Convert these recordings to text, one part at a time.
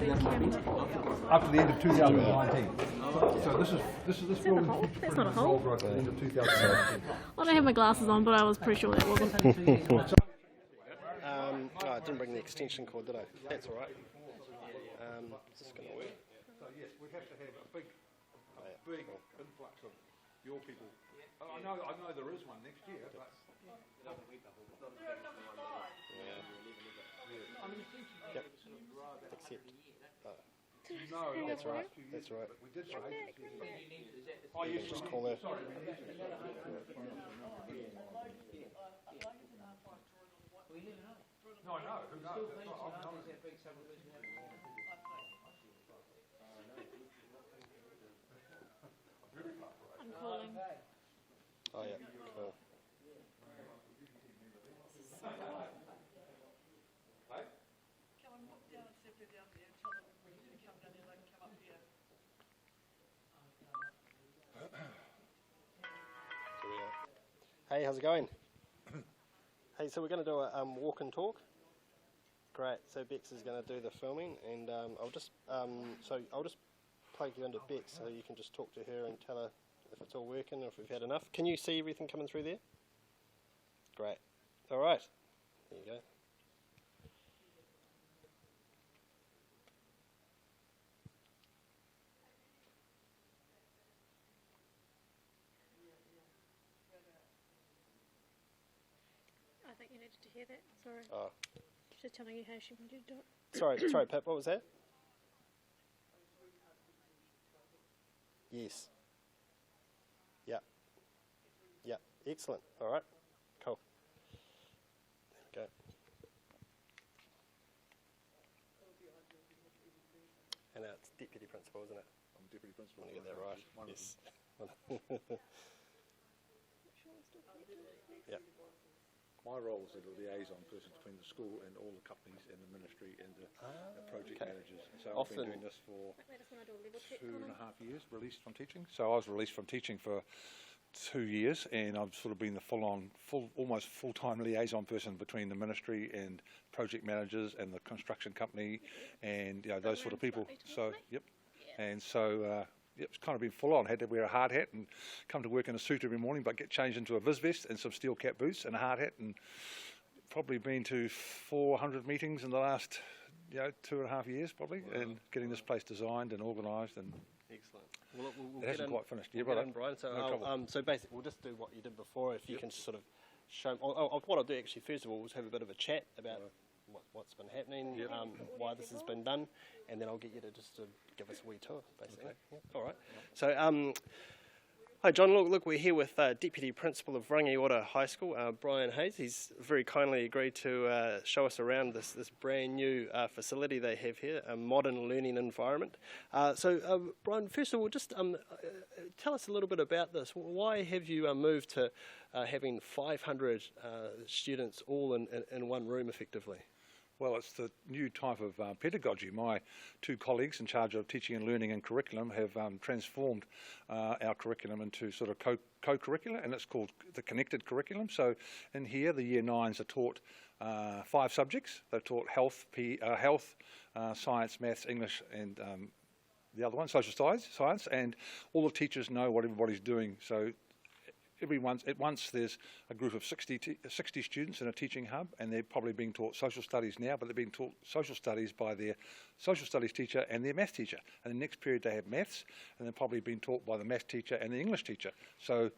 Up to the end of 2019. So this building That's not a hole. right to the end of 2019. I don't have my glasses on, but I was pretty sure that wasn't. I didn't bring the extension cord, did I? That's all right. Is this going to work? So yes, we have to have a big influx of your people. I know there is one next year, but Yep. Accept. no, That's right. That's right. we did say. Oh, you can just call her. No, I know. Who knows? I'm calling. Oh, yeah. Cool. Hey, how's it going? Hey, so we're going to do a walk and talk. Great. So Bex is going to do the filming, and I'll just plug you into Bex so you can just talk to her and tell her if it's all working, or if we've had enough. Can you see everything coming through there? Great. All right. There you go. I think you needed to hear that. Sorry. Oh. She's telling you how she wanted to do it. Sorry, Pip. What was that? Yes. Yeah. Yeah. Excellent. All right. Cool. There we go. And it's deputy principal, isn't it? I'm deputy principal. I want to get that right. Yes. Yeah. My role is the liaison person between the school and all the companies and the ministry and the project managers. So I've been doing this for 2.5 years, released from teaching. So I was released from teaching for 2 years, and I've sort of been the almost full-time liaison person between the ministry and project managers and the construction company and those sort of people. So, yep. And so, it's kind of been full on. Had to wear a hard hat and come to work in a suit every morning, but get changed into a vis vest and some steel cap boots and a hard hat, and probably been to 400 meetings in the last 2.5 years probably, and getting this place designed and organised. And excellent. Well, it hasn't quite finished. We'll get in, Brian. So, no so basically, we'll just do what you did before. If you can sort of show. What I'll do actually first of all is have a bit of a chat about what's been happening, why this has been done, and then I'll get you to just give us a wee tour, basically. Okay. Yep. All right. So, hi John. Look, we're here with Deputy Principal of Rangiora High School, Brian Hayes. He's very kindly agreed to show us around this brand new facility they have here, a modern learning environment. So, Brian, first of all, just tell us a little bit about this. Why have you moved to having 500 students all in one room, effectively? Well, it's the new type of pedagogy. My two colleagues in charge of teaching and learning and curriculum have transformed our curriculum into sort of co-curricular, and it's called the connected curriculum. So in here, the Year 9s are taught 5 subjects. They're taught health, science, maths, English, and the other one, social science, and all the teachers know what everybody's doing. So at once there's a group of 60 students in a teaching hub, and they're probably being taught social studies now, but they're being taught social studies by their social studies teacher and their maths teacher. And the next period they have maths, and they're probably being taught by the maths teacher and the English teacher. So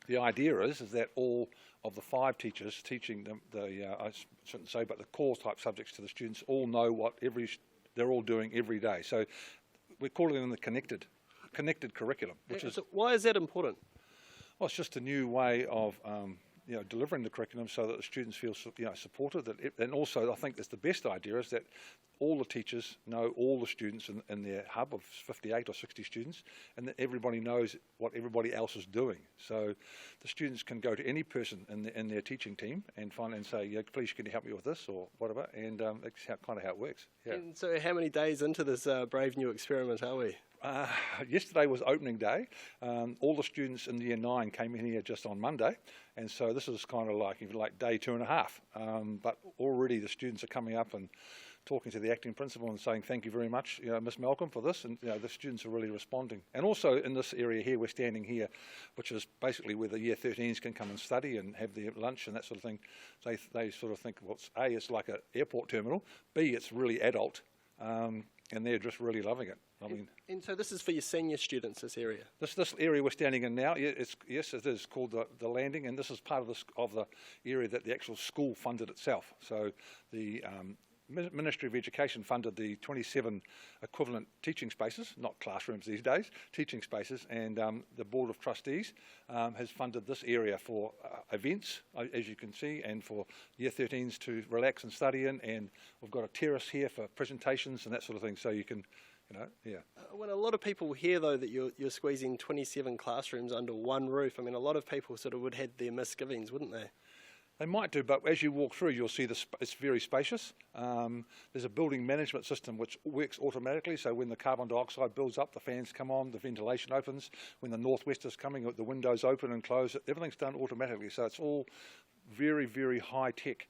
the idea is that all of the 5 teachers teaching I shouldn't say, but the core type subjects to the students all know what they're all doing every day. So we're calling them the connected curriculum. So why is that important? Well, it's just a new way of delivering the curriculum so that the students feel supported. And also, I think that's the best idea, is that all the teachers know all the students in their hub of 58 or 60 students, and that everybody knows what everybody else is doing. So the students can go to any person in their teaching team and say, please, can you help me with this or whatever, and that's kind of how it works. Yeah. And so how many days into this brave new experiment are we? Yesterday was opening day. All the students in the Year 9 came in here just on Monday, and so this is kind of like day 2.5. But already the students are coming up and talking to the acting principal and saying thank you very much, Miss Malcolm, for this, and the students are really responding. And also in this area here, we're standing here, which is basically where the year 13s can come and study and have their lunch and that sort of thing. They sort of think, well, it's like an airport terminal, B, it's really adult, and they're just really loving it. I mean, and so this is for your senior students, this area? This area we're standing in now, yes, it is called the landing, and this is part of the area that the actual school funded itself. So the Ministry of Education funded the 27 equivalent teaching spaces, not classrooms these days, teaching spaces, and the Board of Trustees has funded this area for events, as you can see, and for year 13s to relax and study in, and we've got a terrace here for presentations and that sort of thing, so you can, When a lot of people hear, though, that you're squeezing 27 classrooms under one roof, I mean, a lot of people sort of would have their misgivings, wouldn't they? They might do, but as you walk through, you'll see it's very spacious. There's a building management system which works automatically, so when the carbon dioxide builds up, the fans come on, the ventilation opens. When the northwest is coming, the windows open and close. Everything's done automatically, so it's all very, very high tech.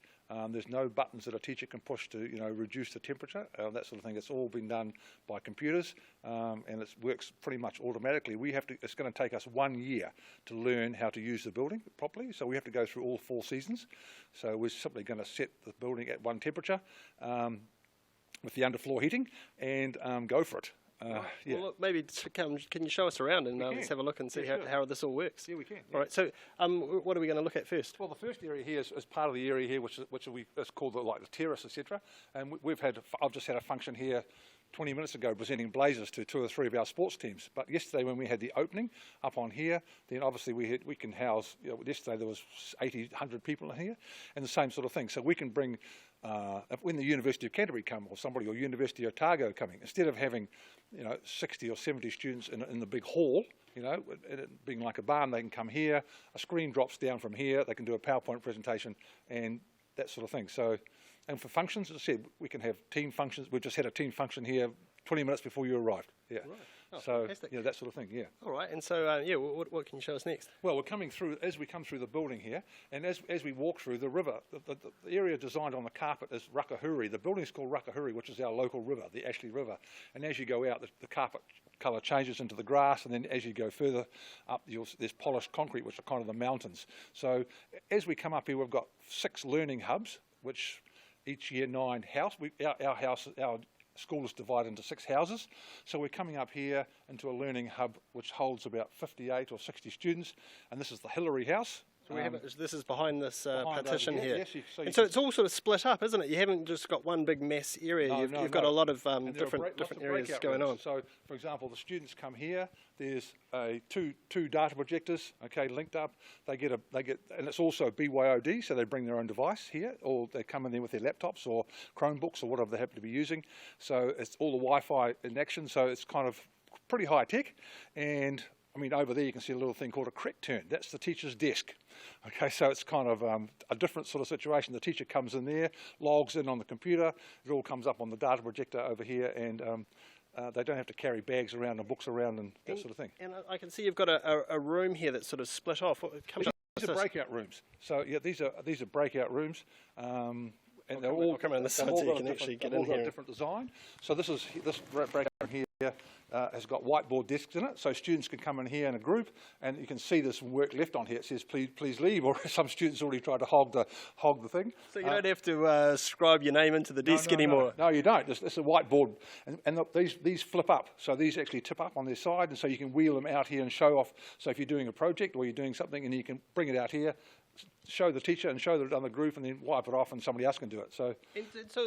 There's no buttons that a teacher can push to, reduce the temperature, that sort of thing. It's all been done by computers, and it works pretty much automatically. It's going to take us 1 year to learn how to use the building properly, so we have to go through all 4 seasons. So we're simply going to set the building at one temperature with the underfloor heating and go for it. Well, look, maybe can you show us around and let's have a look and see how this all works? Yeah, we can. All right, so what are we going to look at first? Well, the first area here is part of the area here, which is called the terrace, etc. And I've just had a function here 20 minutes ago presenting blazers to 2 or 3 of our sports teams. But yesterday when we had the opening up on here, then obviously we can house, yesterday there was 80, 100 people in here, and the same sort of thing. So we can bring, when the University of Canterbury come, or University of Otago coming, instead of having 60 or 70 students in the big hall, it being like a barn, they can come here, a screen drops down from here, they can do a PowerPoint presentation and that sort of thing. So, and for functions, as I said, we can have team functions. We've just had a team function here 20 minutes before you arrived. Yeah. Right. Oh, so, fantastic. that sort of thing, yeah. All right, and so, what can you show us next? Well, we're coming through, as we come through the building here, and as we walk through the river, the area designed on the carpet is Rakahuri. The building's called Rakahuri, which is our local river, the Ashley River. And as you go out, the carpet colour changes into the grass, and then as you go further up, there's polished concrete, which are kind of the mountains. So as we come up here, we've got 6 learning hubs, which each year 9 house. Our school is divided into 6 houses, so we're coming up here into a learning hub which holds about 58 or 60 students, and this is the Hillary House. So this is behind this partition here. Yes, so it's all sort of split up, isn't it? You haven't just got one big mass area. No, you've got a lot of different of areas going on. So, for example, the students come here. There's two data projectors, linked up. They get, and it's also BYOD, so they bring their own device here, or they come in there with their laptops or Chromebooks or whatever they happen to be using. So it's all the Wi-Fi in action. So it's kind of pretty high tech, and I mean, over there you can see a little thing called a correct turn. That's the teacher's desk. Okay, so it's kind of a different sort of situation. The teacher comes in there, logs in on the computer, it all comes up on the data projector over here, and they don't have to carry bags around and books around and that sort of thing. And I can see you've got a room here that's sort of split off. These are breakout rooms. So yeah, these are breakout rooms. And they're all come around the side so you can actually get in here. Got a different design. So this breakout here has got whiteboard desks in it, so students can come in here in a group, and you can see there's some work left on here. It says please leave, or some students already tried to hog the thing. So you don't have to scribe your name into the desk anymore. No, you don't. It's a whiteboard, and look, these flip up, so these actually tip up on their side, and so you can wheel them out here and show off. So if you're doing a project or you're doing something, and you can bring it out here, show the teacher and show the other group, and then wipe it off, and somebody else can do it. So,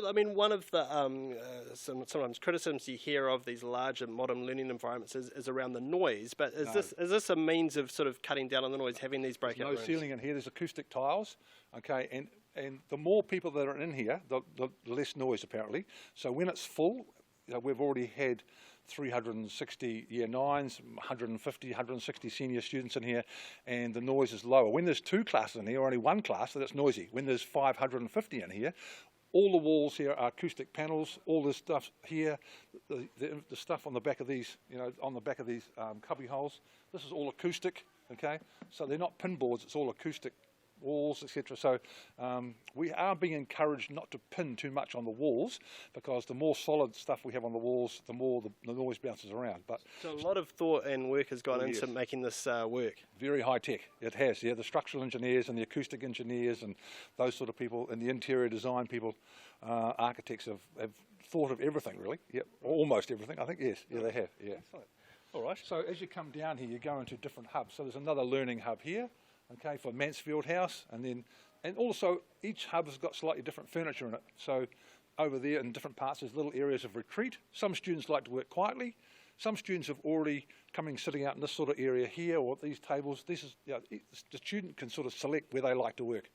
I mean, one of the sometimes criticisms you hear of these larger modern learning environments is around the noise. But is this a means of sort of cutting down on the noise, having these breakout rooms? No ceiling in here. There's acoustic tiles. Okay, and the more people that are in here, the less noise apparently. So when it's full, we've already had 360 year 9s, 150, 160 senior students in here, and the noise is lower. When there's 2 classes in here, or only 1 class, then it's noisy. When there's 550 in here, all the walls here are acoustic panels. All this stuff here, the stuff on the back of these, on the back of these cubby holes, this is all acoustic. Okay, so they're not pin boards; it's all acoustic walls, etc. So we are being encouraged not to pin too much on the walls, because the more solid stuff we have on the walls, the more the noise bounces around. But So a lot of thought and work has gone into yes. making this work. very high tech, it has. Yeah, the structural engineers and the acoustic engineers and those sort of people, and the interior design people, architects have thought of everything really. Yep, almost everything. I think yes. Yeah, they have. Yeah. All right. So as you come down here, you go into different hubs. So there's another learning hub here, okay, for Mansfield House, and also each hub has got slightly different furniture in it. So over there in different parts, there's little areas of retreat. Some students like to work quietly. Some students have already sitting out in this sort of area here, or at these tables. This is, you know, the student can sort of select where they like to work.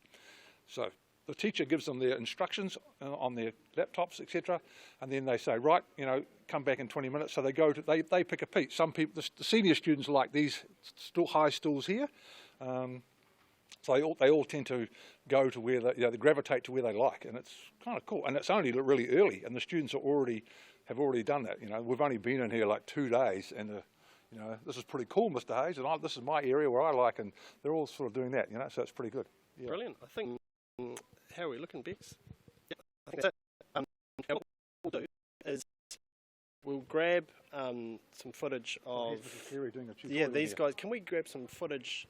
So the teacher gives them their instructions on their laptops, etc., and then they say, right, you know, come back in 20 minutes. So they go to, they pick a peak. Some people, the senior students like these high stools here. So they all tend to go to where they gravitate to where they like, and it's kind of cool. And it's only really early, and the students have already done that. You know, we've only been in here like 2 days, and you know, this is pretty cool, Mr. Hayes, and this is my area where I like, and they're all sort of doing that. You know, so it's pretty good. Yeah. Brilliant. I think how are we looking, Bex? Yeah, I think that's it. What we'll do is we'll grab some footage of Mrs. Carey doing a tutorial these here. guys. Can we grab some footage?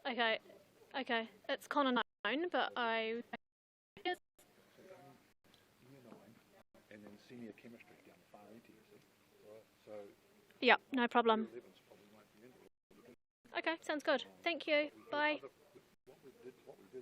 Okay, okay. It's kind of known, but Year 9, and then senior chemistry down the far end here, see? Right. So yeah, no problem. year 11's probably won't be in here. Okay, sounds good. Thank you. Bye. What we did